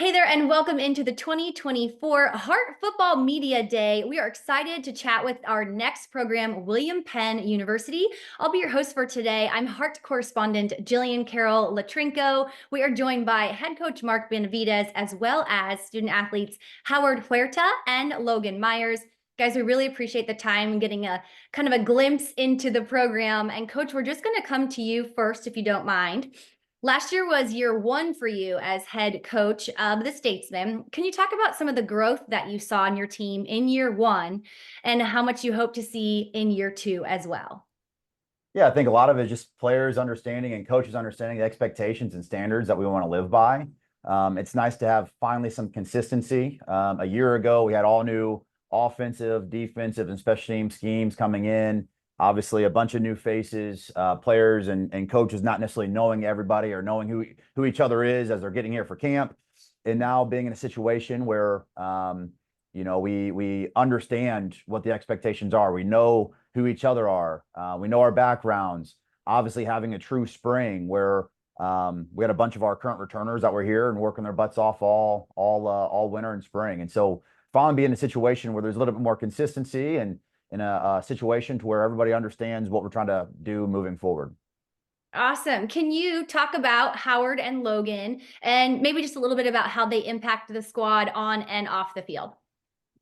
Hey there, and welcome into the 2024 Heart Football Media Day. We are excited to chat with our next program, William Penn University. I'll be your host for today. I'm Heart correspondent Jillian Carroll Latrinko. We are joined by head coach Mark Benavides, as well as student athletes Howard Huerta and Logan Myers. Guys, we really appreciate the time getting a kind of a glimpse into the program. And coach, we're just going to come to you first, if you don't mind. Last year was year one for you as head coach of the Statesman. Can you talk about some of the growth that you saw in your team in year one and how much you hope to see in year two as well? Yeah, I think a lot of it is just players understanding and coaches understanding the expectations and standards that we want to live by. It's nice to have finally some consistency. A year ago, we had all new offensive, defensive, and special team schemes coming in. Obviously, a bunch of new faces, players and coaches not necessarily knowing everybody or knowing who each other is as they're getting here for camp. And now being in a situation where we understand what the expectations are. We know who each other are. We know our backgrounds. Obviously, having a true spring where we had a bunch of our current returners that were here and working their butts off all winter and spring. And so finally be in a situation where there's a little bit more consistency and in a situation to where everybody understands what we're trying to do moving forward. Awesome. Can you talk about Howard and Logan and maybe just a little bit about how they impact the squad on and off the field?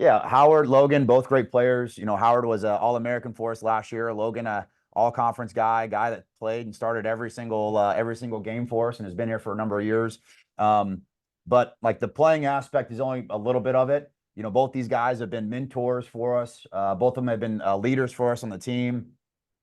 Yeah, Howard, Logan, both great players. Howard was an All-American for us last year. Logan, a All-Conference guy that played and started every single game for us and has been here for a number of years. But like the playing aspect is only a little bit of it. Both these guys have been mentors for us. Both of them have been leaders for us on the team.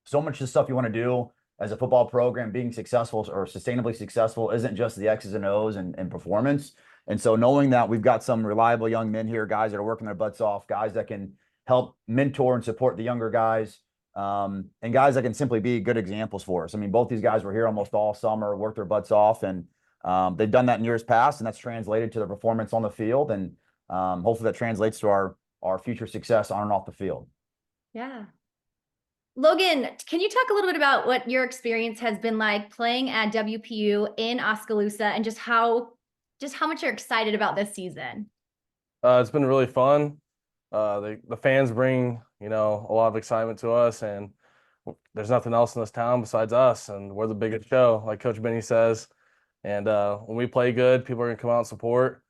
So much of the stuff you want to do as a football program, being successful or sustainably successful, isn't just the X's and O's and performance. And so knowing that we've got some reliable young men here, guys that are working their butts off, guys that can help mentor and support the younger guys, and guys that can simply be good examples for us. I mean, both these guys were here almost all summer, worked their butts off, and they've done that in years past, and that's translated to their performance on the field. And hopefully that translates to our future success on and off the field. Yeah. Logan, can you talk a little bit about what your experience has been like playing at WPU in Oskaloosa and just how much you're excited about this season? It's been really fun. The fans bring, a lot of excitement to us, and there's nothing else in this town besides us, and we're the biggest show, like Coach Benny says. And when we play good, people are gonna come out and support.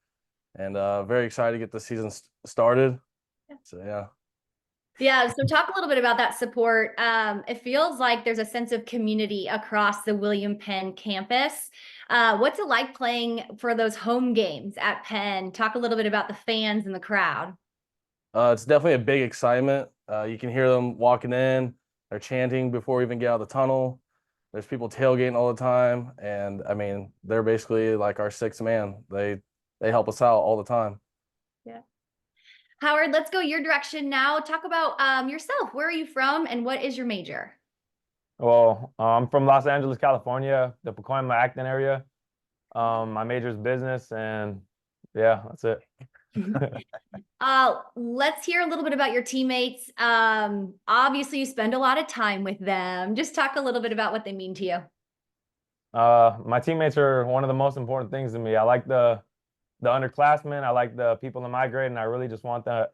And very excited to get the season started. Yeah. So yeah. Yeah, so talk a little bit about that support. It feels like there's a sense of community across the William Penn campus. What's it like playing for those home games at Penn? Talk a little bit about the fans and the crowd. It's definitely a big excitement. You can hear them walking in. They're chanting before we even get out of the tunnel. There's people tailgating all the time, and I mean, they're basically like our sixth man. They help us out all the time. Yeah. Howard, let's go your direction now. Talk about yourself. Where are you from and what is your major? Well, I'm from Los Angeles, California, the Pacoima, Acton area. My major is business, and yeah, that's it. Let's hear a little bit about your teammates. Obviously, you spend a lot of time with them. Just talk a little bit about what they mean to you. My teammates are one of the most important things to me. I like the underclassmen. I like the people in my grade, and I really just want to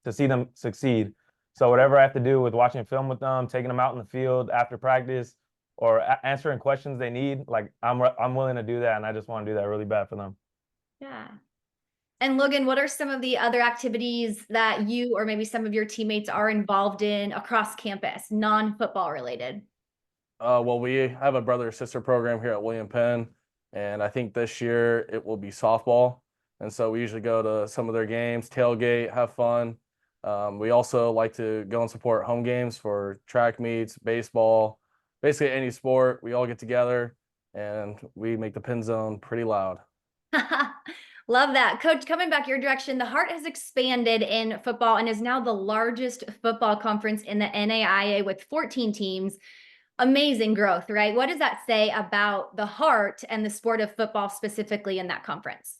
see them succeed. So whatever I have to do with watching film with them, taking them out in the field after practice, or answering questions they need, like I'm willing to do that, and I just want to do that really bad for them. Yeah. And Logan, what are some of the other activities that you or maybe some of your teammates are involved in across campus, non-football related? Well, we have a brother sister program here at William Penn, and I think this year it will be softball. And so we usually go to some of their games, tailgate, have fun. We also like to go and support home games for track meets, baseball, basically any sport. We all get together and we make the Penn Zone pretty loud. Love that. Coach, coming back your direction, the Heart has expanded in football and is now the largest football conference in the NAIA with 14 teams. Amazing growth, right? What does that say about the Heart and the sport of football specifically in that conference?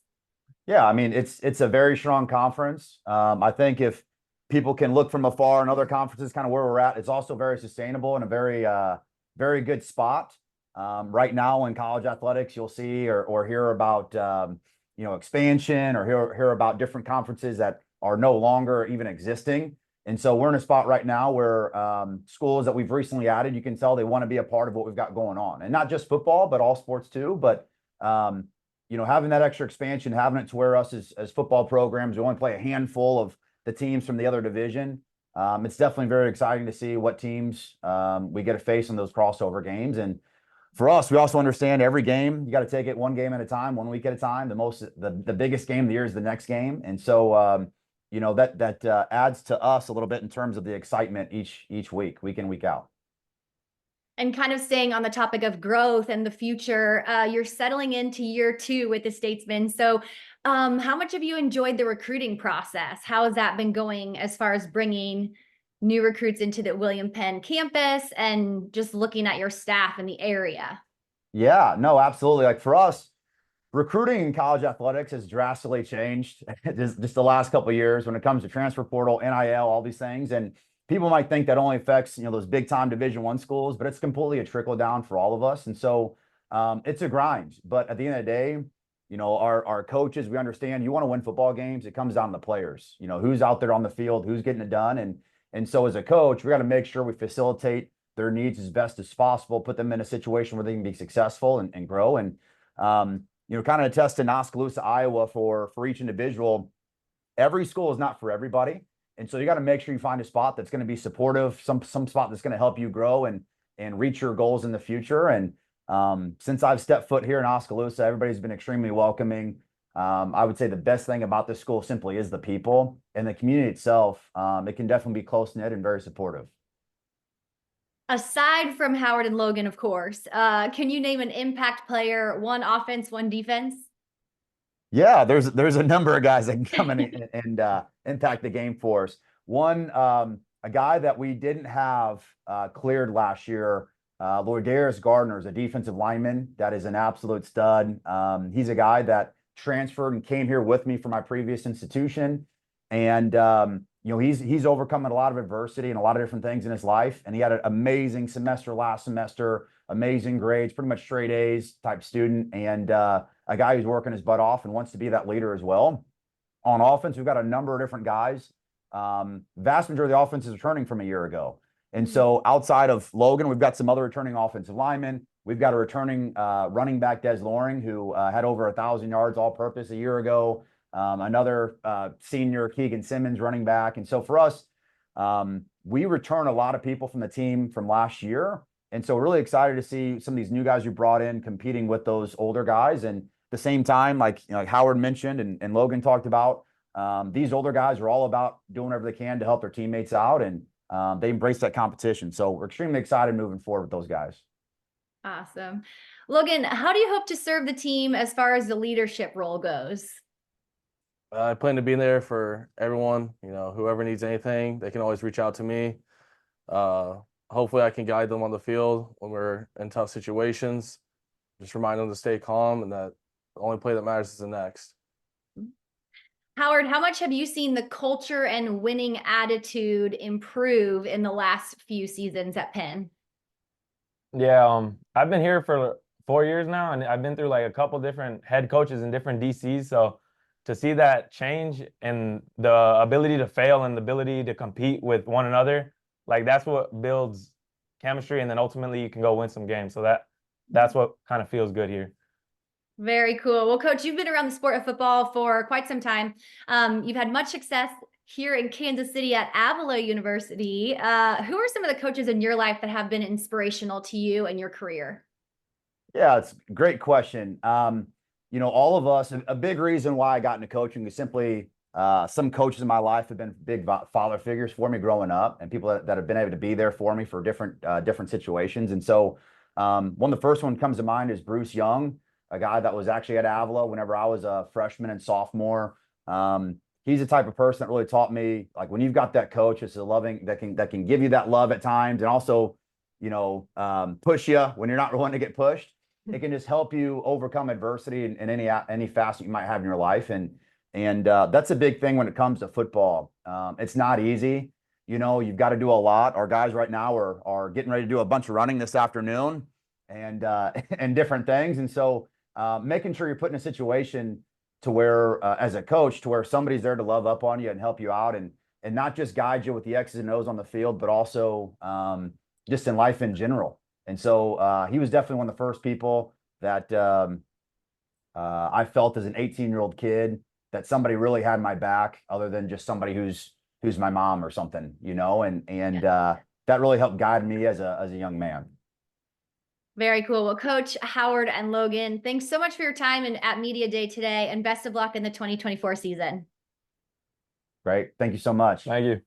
Yeah, I mean, it's a very strong conference. I think if people can look from afar in other conferences, kind of where we're at, it's also very sustainable and a very good spot. Right now in college athletics, you'll see or hear about expansion or hear about different conferences that are no longer even existing. And so we're in a spot right now where schools that we've recently added, you can tell they want to be a part of what we've got going on, and not just football, but all sports too. But having that extra expansion, having it to where us as football programs, we only play a handful of the teams from the other division. It's definitely very exciting to see what teams we get to face in those crossover games. And for us, we also understand every game, you got to take it one game at a time, 1 week at a time. The biggest game of the year is the next game. And so, that adds to us a little bit in terms of the excitement each week in, week out. And kind of staying on the topic of growth and the future, you're settling into year 2 with the Statesman. So how much have you enjoyed the recruiting process? How has that been going as far as bringing new recruits into the William Penn campus and just looking at your staff in the area? Yeah, no, absolutely. Like for us, recruiting in college athletics has drastically changed just the last couple of years when it comes to transfer portal, NIL, all these things. And people might think that only affects, those big time Division I schools, but it's completely a trickle down for all of us. And so it's a grind. But at the end of the day, our coaches, we understand you want to win football games. It comes down to the players, who's out there on the field, who's getting it done. And so as a coach, we got to make sure we facilitate their needs as best as possible, put them in a situation where they can be successful and grow. And, kind of attest to Oskaloosa, Iowa for each individual. Every school is not for everybody. And so you got to make sure you find a spot that's going to be supportive, some spot that's going to help you grow and reach your goals in the future. And since I've stepped foot here in Oskaloosa, everybody's been extremely welcoming. I would say the best thing about this school simply is the people and the community itself. It can definitely be close-knit and very supportive. Aside from Howard and Logan, of course, can you name an impact player, one offense, one defense? Yeah, there's a number of guys that can come in and impact the game for us. One, a guy that we didn't have cleared last year, Loydarius Gardner, is a defensive lineman that is an absolute stud. He's a guy that transferred and came here with me from my previous institution, and he's overcome a lot of adversity and a lot of different things in his life, and he had an amazing semester last semester, amazing grades, pretty much straight A's type student, and a guy who's working his butt off and wants to be that leader as well. On offense, we've got a number of different guys. Vast majority of the offense is returning from a year ago. And so outside of Logan, we've got some other returning offensive linemen. We've got a returning running back, Des Loring, who had over 1,000 yards all purpose a year ago. Another senior, Keegan Simmons, running back. And so for us, we return a lot of people from the team from last year. And so we're really excited to see some of these new guys we brought in competing with those older guys. And at the same time, like Howard mentioned and Logan talked about, these older guys are all about doing whatever they can to help their teammates out, and they embrace that competition. So we're extremely excited moving forward with those guys. Awesome. Logan, how do you hope to serve the team as far as the leadership role goes? I plan to be there for everyone. Whoever needs anything, they can always reach out to me. Hopefully I can guide them on the field when we're in tough situations. Just remind them to stay calm and that the only play that matters is the next. Howard, how much have you seen the culture and winning attitude improve in the last few seasons at Penn? Yeah, I've been here for 4 years now, and I've been through like a couple different head coaches and different DCs. So to see that change and the ability to fail and the ability to compete with one another, like that's what builds chemistry, and then ultimately you can go win some games. So that's what kind of feels good here. Very cool. Well, Coach, you've been around the sport of football for quite some time. You've had much success here in Kansas City at Avila University. Who are some of the coaches in your life that have been inspirational to you and your career? Yeah, it's a great question. All of us, a big reason why I got into coaching is simply some coaches in my life have been big father figures for me growing up, and people that have been able to be there for me for different situations. And so one of the first one comes to mind is Bruce Young, a guy that was actually at Avila whenever I was a freshman and sophomore. He's the type of person that really taught me, like, when you've got that coach, it's a loving that can give you that love at times, and also, push you when you're not willing to get pushed. It can just help you overcome adversity in any facet you might have in your life, and that's a big thing when it comes to football. It's not easy. You've got to do a lot. Our guys right now are getting ready to do a bunch of running this afternoon, and different things, and so making sure you're put in a situation to where, as a coach, to where somebody's there to love up on you and help you out, and not just guide you with the X's and O's on the field, but also just in life in general. And so he was definitely one of the first people that I felt as an 18-year-old kid that somebody really had my back, other than just somebody who's my mom or something, you know, and that really helped guide me as a young man. Very cool. Well, Coach Howard and Logan, thanks so much for your time and at Media Day today, and best of luck in the 2024 season. Great. Thank you so much. Thank you.